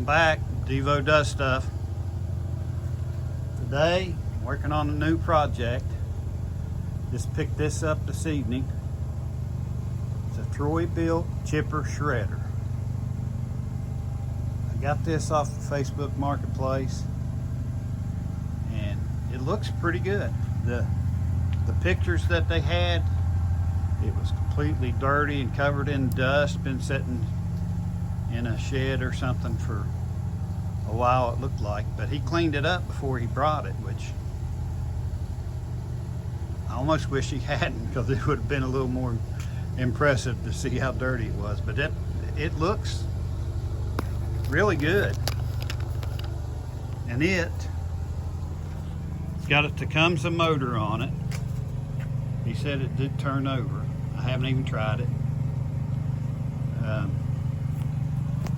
Welcome back, Devo Does Stuff. Today, I'm working on a new project. Just picked this up this evening. It's a Troy-built chipper shredder. I got this off the Facebook Marketplace, and it looks pretty good. The pictures that they had, it was completely dirty and covered in dust, been sitting in a shed or something for a while, it looked like, but he cleaned it up before he brought it, which I almost wish he hadn't, because it would have been a little more impressive to see how dirty it was. But it looks really good, and it's got a Tecumseh motor on it. He said it did turn over. I haven't even tried it.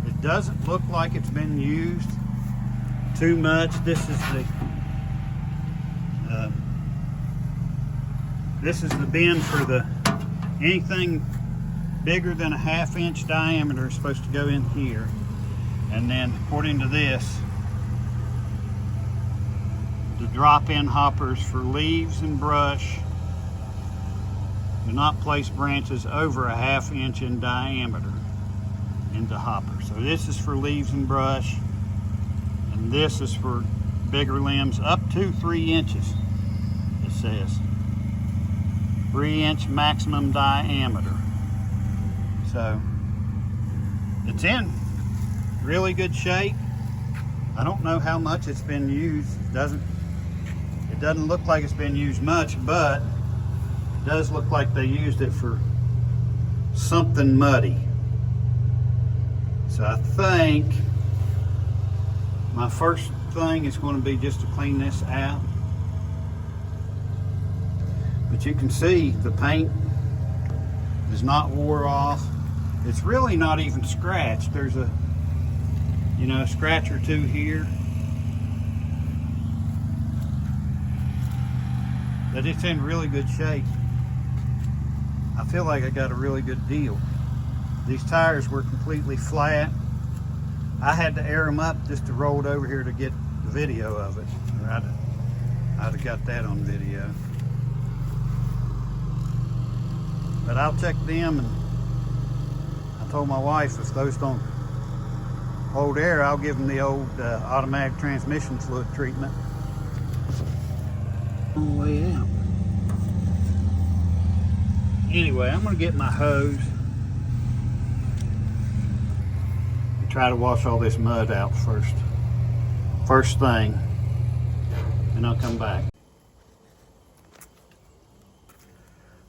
It doesn't look like it's been used too much. This is the bend for the anything bigger than a 1/2 inch diameter is supposed to go in here, and then according to this, the drop-in hoppers for leaves and brush do not place branches over a 1/2 inch in diameter into hopper. So this is for leaves and brush, and this is for bigger limbs up to 3 inches. It says 3-inch maximum diameter. So it's in really good shape. I don't know how much it's been used. It doesn't look like it's been used much, but it does look like they used it for something muddy. So I think my first thing is going to be just to clean this out. But you can see the paint is not wore off. It's really not even scratched. There's a scratch or two here. But it's in really good shape. I feel like I got a really good deal. These tires were completely flat. I had to air them up just to roll it over here to get the video of it. Or I'd have got that on video. But I'll check them, and I told my wife if those don't hold air, I'll give them the old automatic transmission fluid treatment. On the way out. Anyway, I'm gonna get my hose. Try to wash all this mud out first thing, and I'll come back.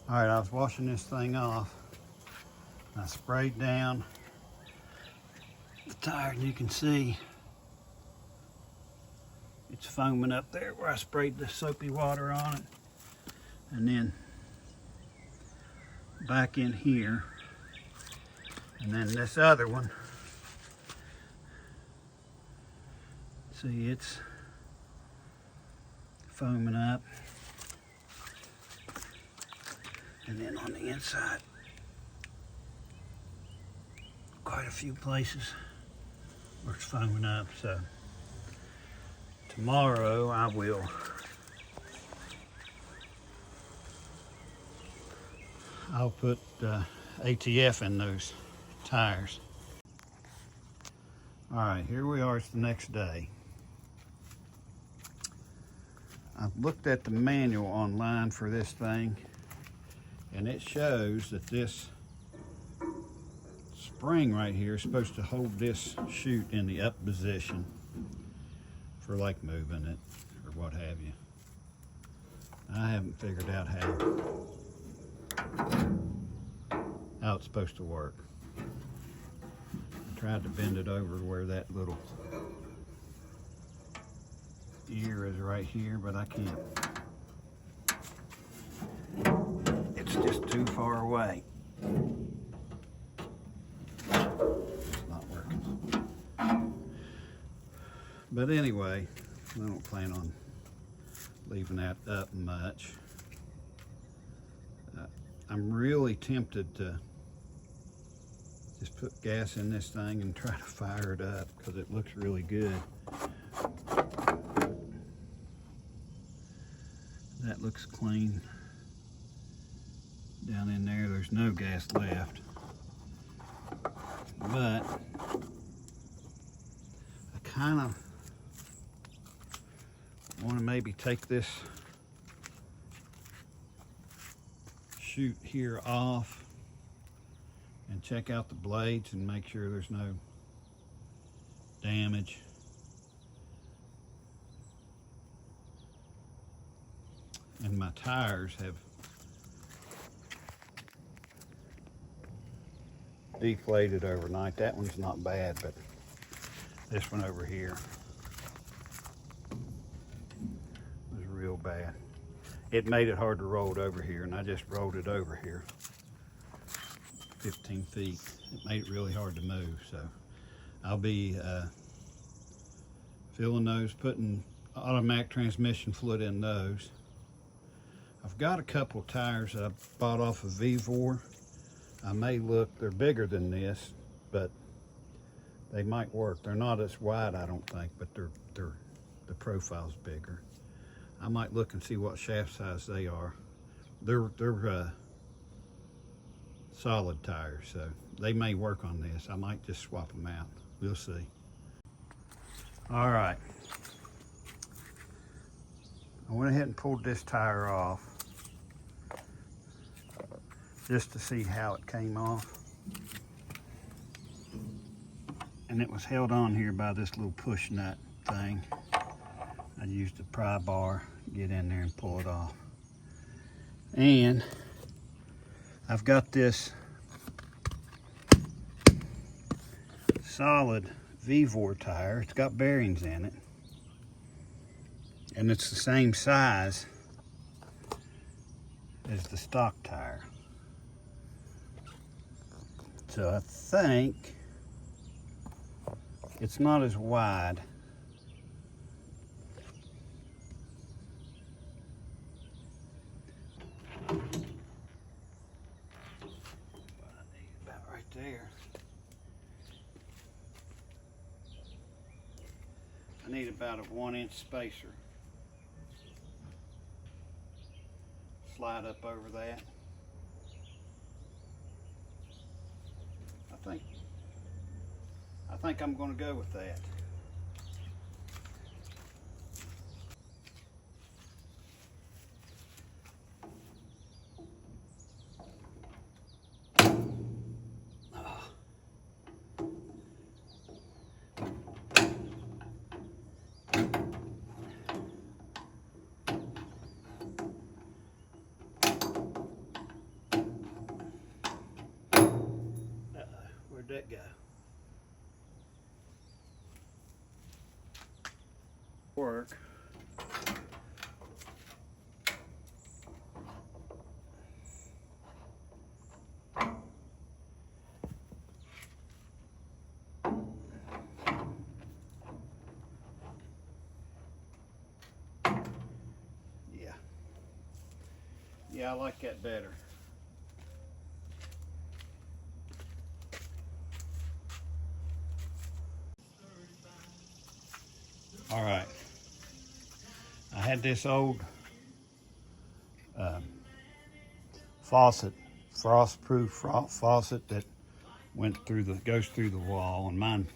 All right, I was washing this thing off. I sprayed down the tire, and you can see it's foaming up there where I sprayed the soapy water on it, and then back in here, and then this other one. See, it's foaming up, and then on the inside, quite a few places where it's foaming up. So tomorrow I'll put ATF in those tires. All right, here we are. It's the next day. I've looked at the manual online for this thing, and it shows that this spring right here is supposed to hold this chute in the up position for like moving it or what have you. I haven't figured out how it's supposed to work. I tried to bend it over to where that little ear is right here, but I can't. It's just too far away. It's not working. But anyway, I don't plan on leaving that up much. I'm really tempted to Just put gas in this thing and try to fire it up because it looks really good. That looks clean. Down in there, there's no gas left. But I kind of want to maybe take this chute here off and check out the blades and make sure there's no damage. And my tires have deflated overnight. That one's not bad, but this one over here was real bad. It made it hard to roll it over here, and I just rolled it over here 15 feet. It made it really hard to move, so I'll be filling those, putting automatic transmission fluid in those. I've got a couple of tires that I bought off of Vevor. I may look, they're bigger than this, but they might work. They're not as wide, I don't think, but the profile's bigger. I might look and see what shaft size they are. They're solid tires, so they may work on this. I might just swap them out. We'll see. All right. I went ahead and pulled this tire off just to see how it came off. And it was held on here by this little push nut thing. I used a pry bar to get in there and pull it off. And I've got this solid Vevor tire. It's got bearings in it. And it's the same size as the stock tire. So I think it's not as wide. About right there. I need about a 1-inch spacer. Slide up over that. I think I'm going to go with that. Where'd that go? Work. Yeah, I like that better. All right. I had this old faucet, frost-proof faucet that goes through the wall, and mine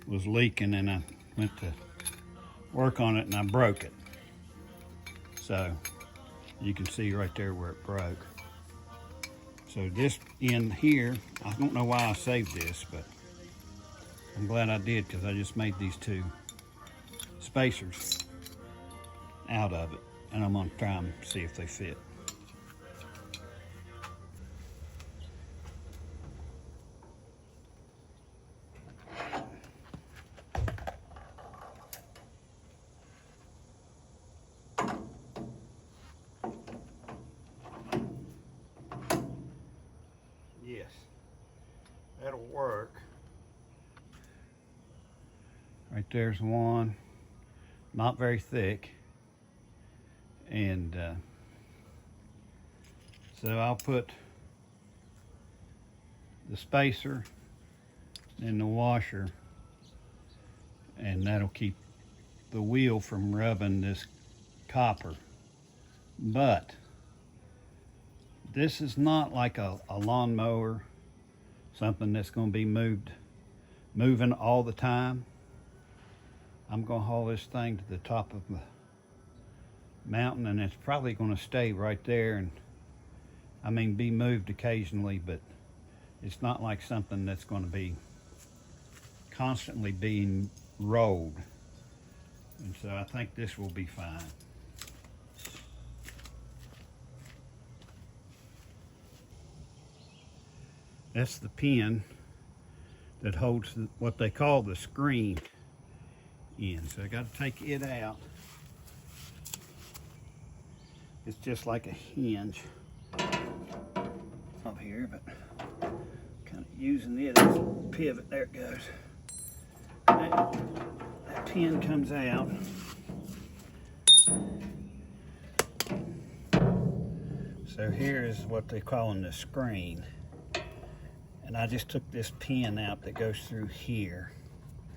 was leaking, and I went to work on it and I broke it. So you can see right there where it broke. So this in here, I don't know why I saved this, but I'm glad I did, because I just made these two spacers out of it, and I'm gonna try them, see if they fit. Yes, that'll work. Right there's one, not very thick, and so I'll put the spacer and the washer, and that'll keep the wheel from rubbing this copper. But this is not like a lawnmower, something that's going to be moving all the time. I'm going to haul this thing to the top of the mountain, and it's probably going to stay right there, and I mean be moved occasionally, but it's not like something that's going to be constantly being rolled. And so I think this will be fine. That's the pin that holds what they call the screen in. So I got to take it out. It's just like a hinge up here, but kind of using it as a pivot. There it goes. That pin comes out. So here is what they call in the screen. And I just took this pin out that goes through here.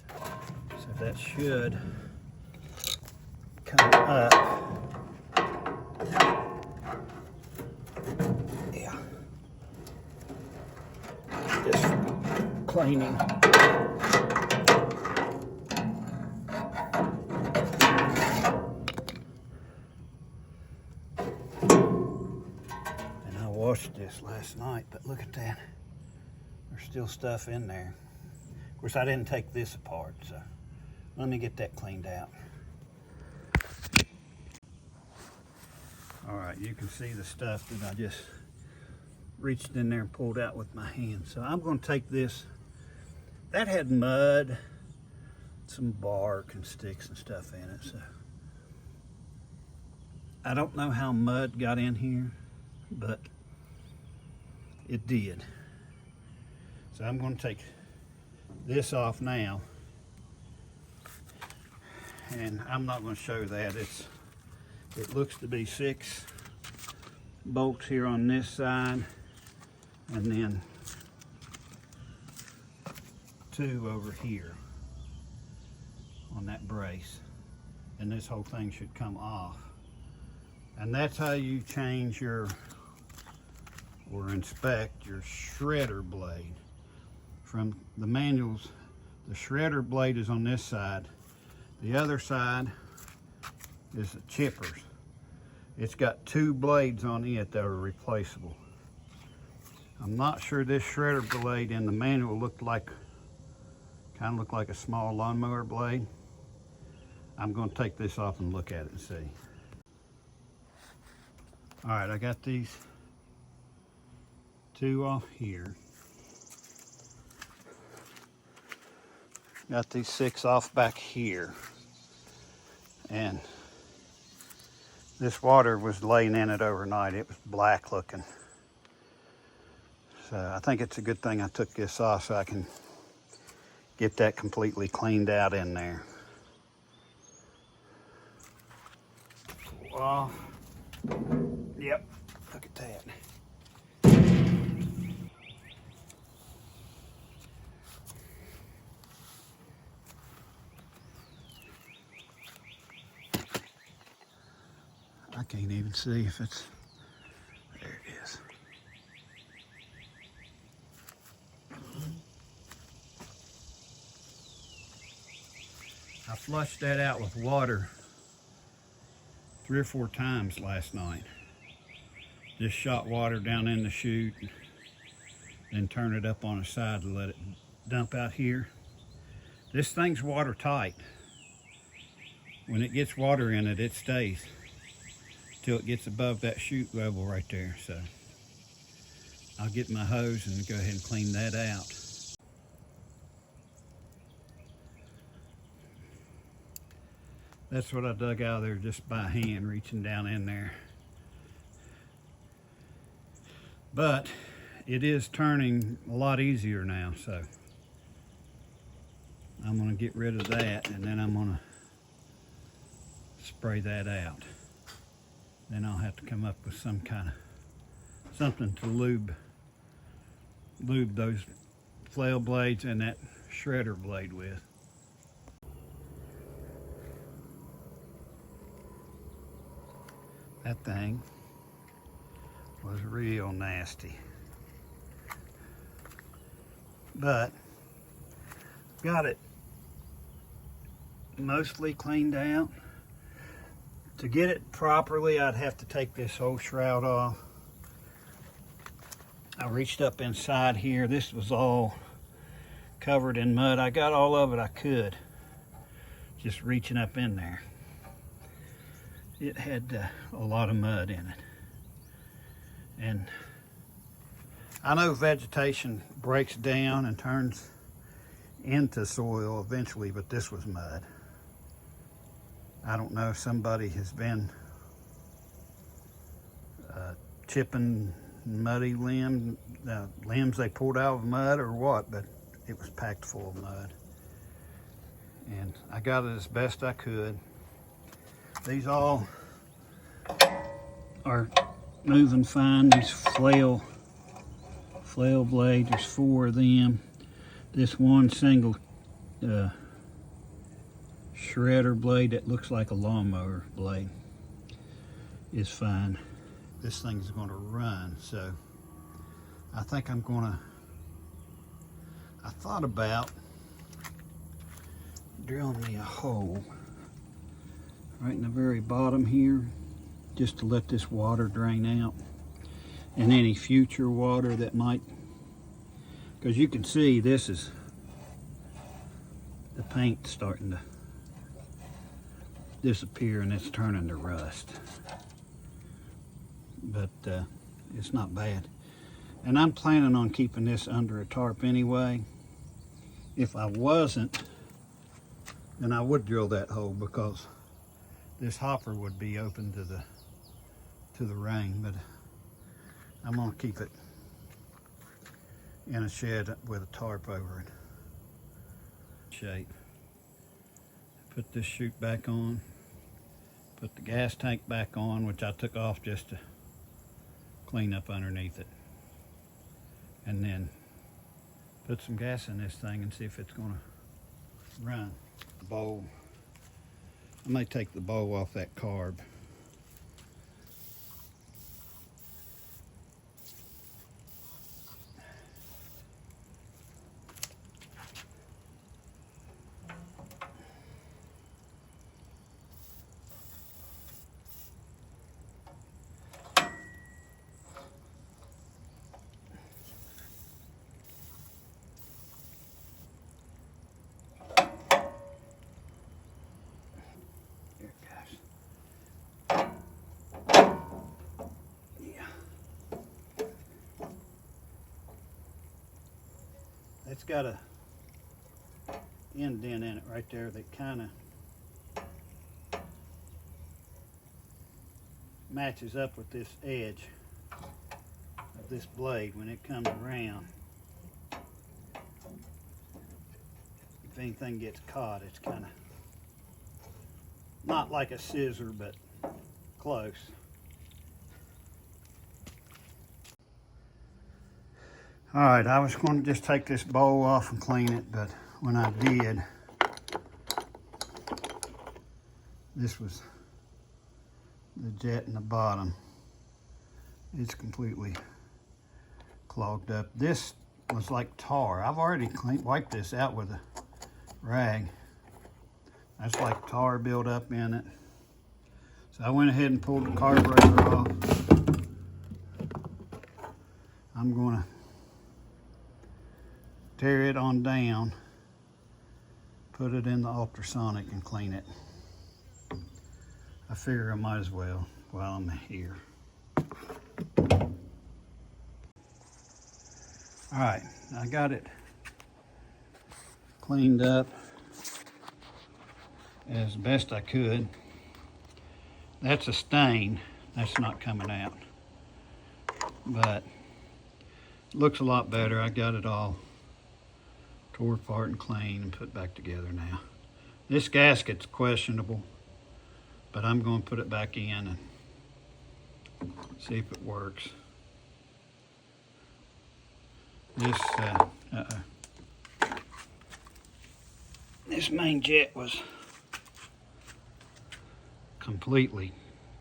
So that should come up. Yeah. Just for cleaning. And I washed this last night, but look at that. There's still stuff in there. Of course, I didn't take this apart, so let me get that cleaned out. All right, you can see the stuff that I just reached in there and pulled out with my hand. So I'm going to take this. That had mud, some bark and sticks and stuff in it. So I don't know how mud got in here, but it did. So I'm going to take this off now, and I'm not going to show that. It looks to be 6 bolts here on this side, and then 2 over here on that brace, and this whole thing should come off. And that's how you change your or inspect your shredder blade. From the manuals, the shredder blade is on this side. The other side is the chippers. It's got 2 blades on it that are replaceable. I'm not sure this shredder blade in the manual kind of looked like a small lawnmower blade. I'm going to take this off and look at it and see. All right, I got these 2 off here. Got these 6 off back here. And this water was laying in it overnight. It was black looking. So I think it's a good thing I took this off so I can get that completely cleaned out in there. Off. Yep, look at that. I can't even see if it's, there it is. I flushed that out with water 3 or 4 times last night. Just shot water down in the chute, then turn it up on the side to let it dump out here. This thing's watertight. When it gets water in it, it stays till it gets above that chute level right there. So I'll get my hose and go ahead and clean that out. That's what I dug out of there just by hand, reaching down in there. But it is turning a lot easier now, so I'm gonna get rid of that, and then I'm gonna spray that out. Then I'll have to come up with some kind of something to lube lube those flail blades and that shredder blade with. That thing was real nasty. But got it mostly cleaned out. To get it properly, I'd have to take this whole shroud off. I reached up inside here. This was all covered in mud. I got all of it I could, just reaching up in there. It had a lot of mud in it. And I know vegetation breaks down and turns into soil eventually, but this was mud. I don't know if somebody has been chipping muddy limbs they pulled out of mud or what, but it was packed full of mud. And I got it as best I could. These all are moving fine. These flail blades, there's 4 of them. This one single shredder blade that looks like a lawnmower blade is fine. This thing's going to run, so I think I'm going to, I thought about drilling me a hole right in the very bottom here, just to let this water drain out, and any future water that might, because you can see this is the paint starting to disappear and it's turning to rust. But it's not bad. And I'm planning on keeping this under a tarp anyway. If I wasn't, then I would drill that hole, because this hopper would be open to the rain. But I'm gonna keep it in a shed with a tarp over it. Shape. Put this chute back on. Put the gas tank back on, which I took off just to clean up underneath it. And then put some gas in this thing and see if it's gonna run. The bowl. I may take the bowl off that carb. It's got a indent in it right there that kind of matches up with this edge of this blade when it comes around. If anything gets caught, it's kind of not like a scissor, but close. All right, I was going to just take this bowl off and clean it, but when I did, this was the jet in the bottom. It's completely clogged up. This was like tar. I've already wiped this out with a rag. That's like tar built up in it. So I went ahead and pulled the carburetor off. I'm going to tear it on down, put it in the ultrasonic and clean it. I figure I might as well while I'm here. All right, I got it cleaned up as best I could. That's a stain, that's not coming out, but it looks a lot better. I got it all tore apart and clean and put back together now. This gasket's questionable, but I'm going to put it back in and see if it works. This this main jet was completely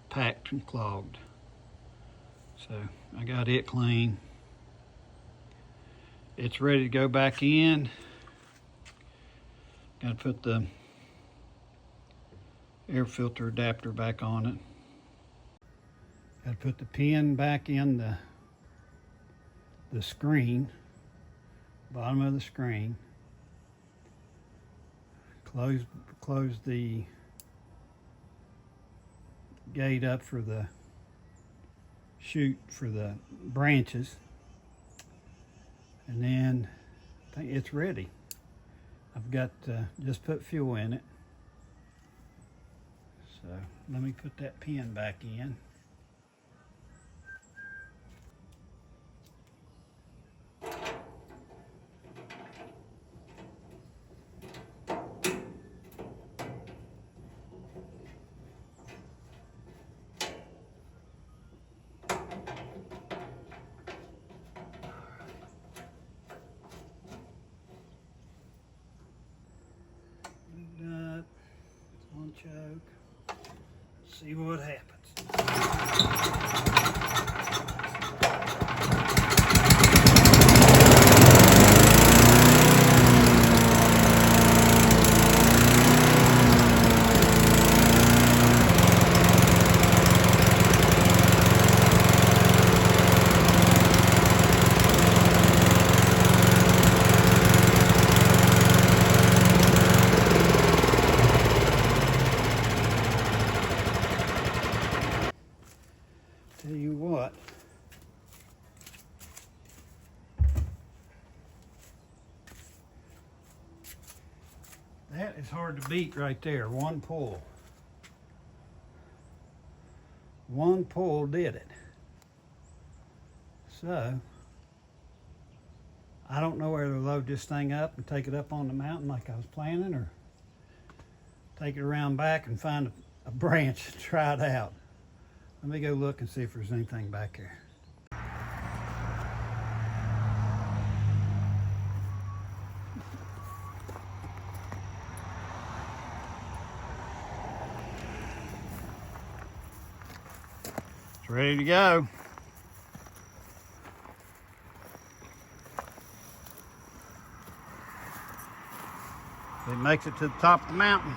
packed and clogged. So I got it clean. It's ready to go back in. Got to put the air filter adapter back on it. Got to put the pin back in the screen, bottom of the screen. Close the gate up for the chute for the branches, and then I think it's ready. I've got just put fuel in it. So let me put that pin back in. On choke. See what happens. Tell you what, that is hard to beat right there. One pull. One pull did it. So, I don't know whether to load this thing up and take it up on the mountain like I was planning, or take it around back and find a branch and try it out. Let me go look and see if there's anything back there. It's ready to go. It makes it to the top of the mountain.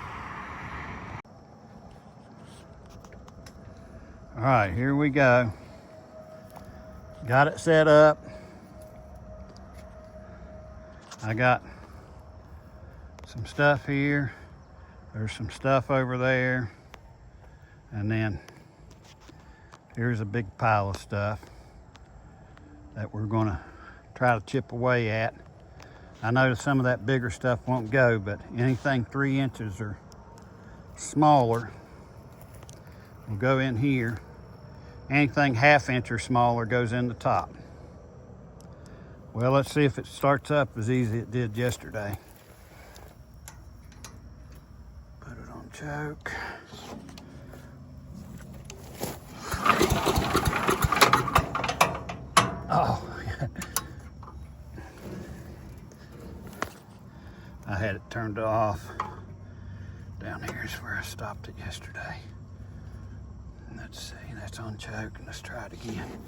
All right, here we go. Got it set up. I got some stuff here. There's some stuff over there. And then here's a big pile of stuff that we're gonna try to chip away at. I noticed some of that bigger stuff won't go, but anything 3 inches or smaller will go in here. Anything 1/2 inch or smaller goes in the top. Well, let's see if it starts up as easy as it did yesterday. Put it on choke. Oh, I had it turned off. Down here is where I stopped it yesterday. Let's see, that's on choke, and let's try it again.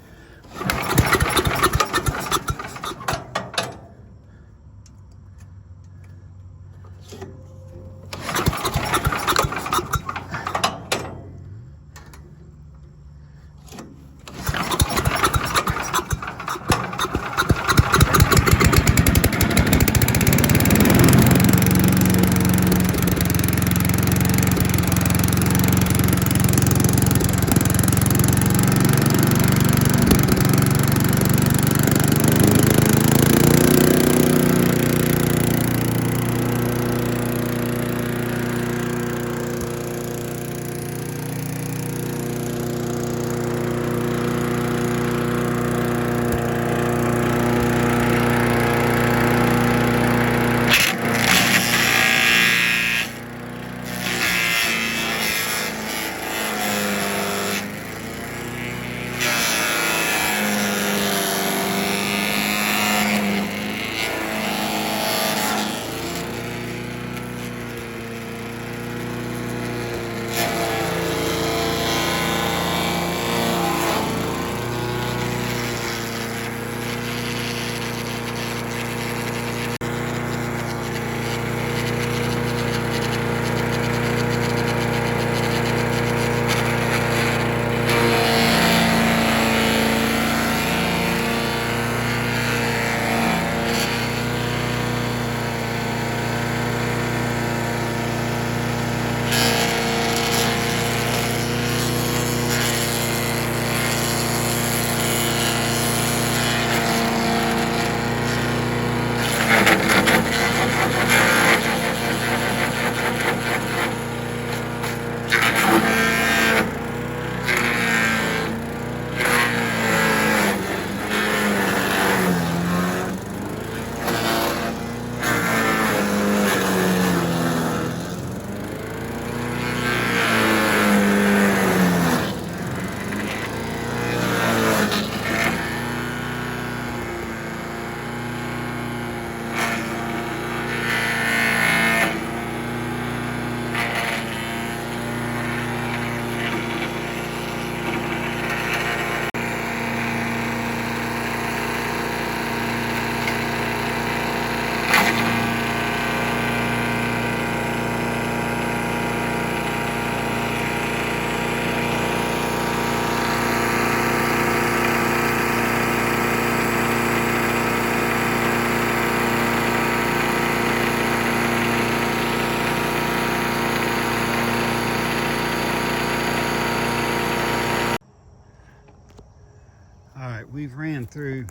we've ran through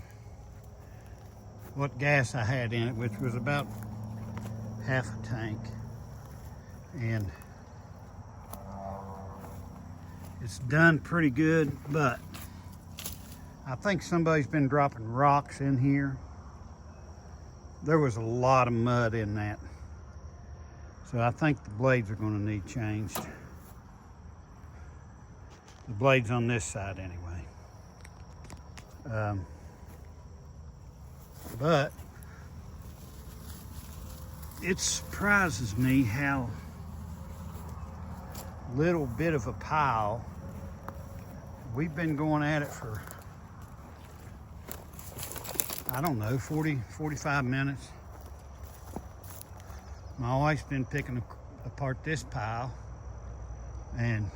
what gas I had in it, which was about half a tank. And it's done pretty good, but I think somebody's been dropping rocks in here. There was a lot of mud in that. So I think the blades are going to need changed. The blades on this side anyway. But it surprises me how little bit of a pile. We've been going at it for, I don't know, 45 minutes. My wife's been picking apart this pile, and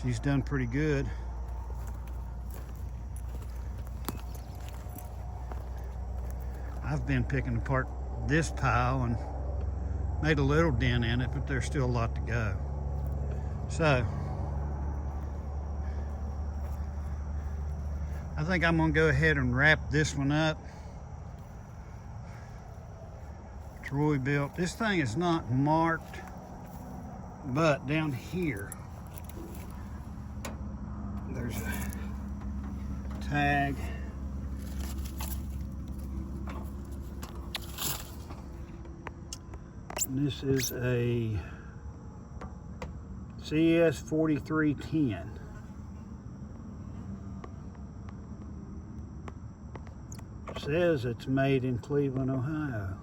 she's done pretty good. I've been picking apart this pile and made a little dent in it, but there's still a lot to go. So I think I'm gonna go ahead and wrap this one up. Troy-Bilt. This thing is not marked, but down here there's a tag. And this is a CS 4310. Says it's made in Cleveland, Ohio.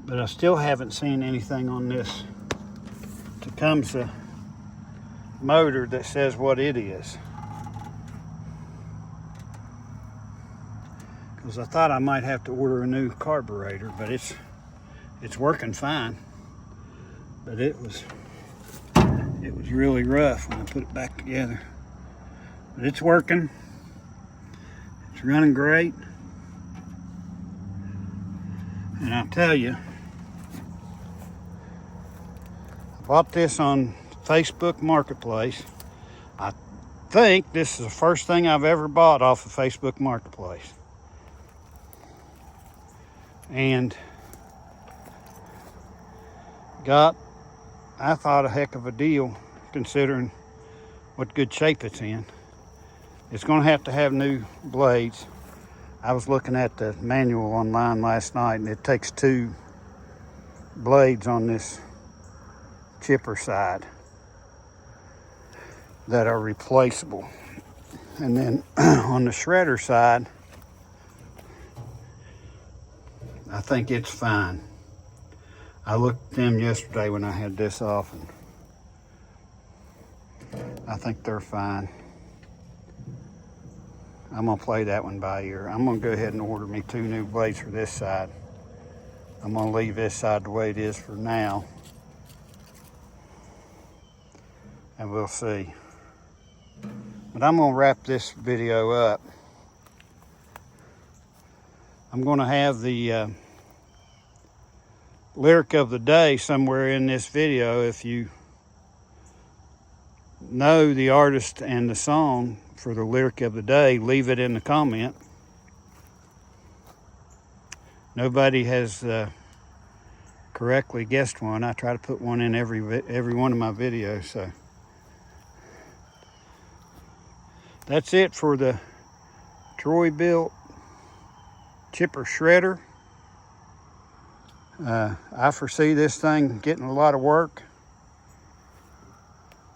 But I still haven't seen anything on this Tecumseh motor that says what it is. Because I thought I might have to order a new carburetor, but it's working fine. But it was really rough when I put it back together. But it's working. It's running great. And I'll tell you, I bought this on Facebook Marketplace. I think this is the first thing I've ever bought off of Facebook Marketplace. And got, I thought, a heck of a deal considering what good shape it's in. It's going to have new blades. I was looking at the manual online last night, and it takes 2 blades on this chipper side that are replaceable. And then on the shredder side, I think it's fine. I looked at them yesterday when I had this off, and I think they're fine. I'm gonna play that one by ear. I'm gonna go ahead and order me 2 new blades for this side. I'm gonna leave this side the way it is for now, and we'll see. But I'm gonna wrap this video up. I'm gonna have the lyric of the day somewhere in this video. If you know the artist and the song for the lyric of the day, leave it in the comment. Nobody has correctly guessed one. I try to put one in every one of my videos. So that's it for the Troy-Bilt chipper shredder. I foresee this thing getting a lot of work,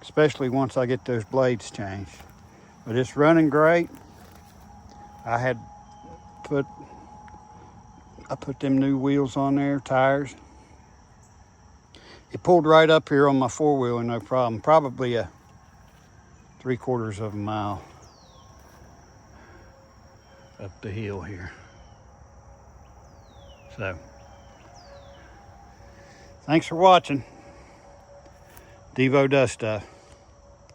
especially once I get those blades changed. But it's running great. I put them new wheels on there, tires. It pulled right up here on my 4-wheeler, no problem. Probably a 3/4 of a mile up the hill here. So, thanks for watching. Devo does stuff.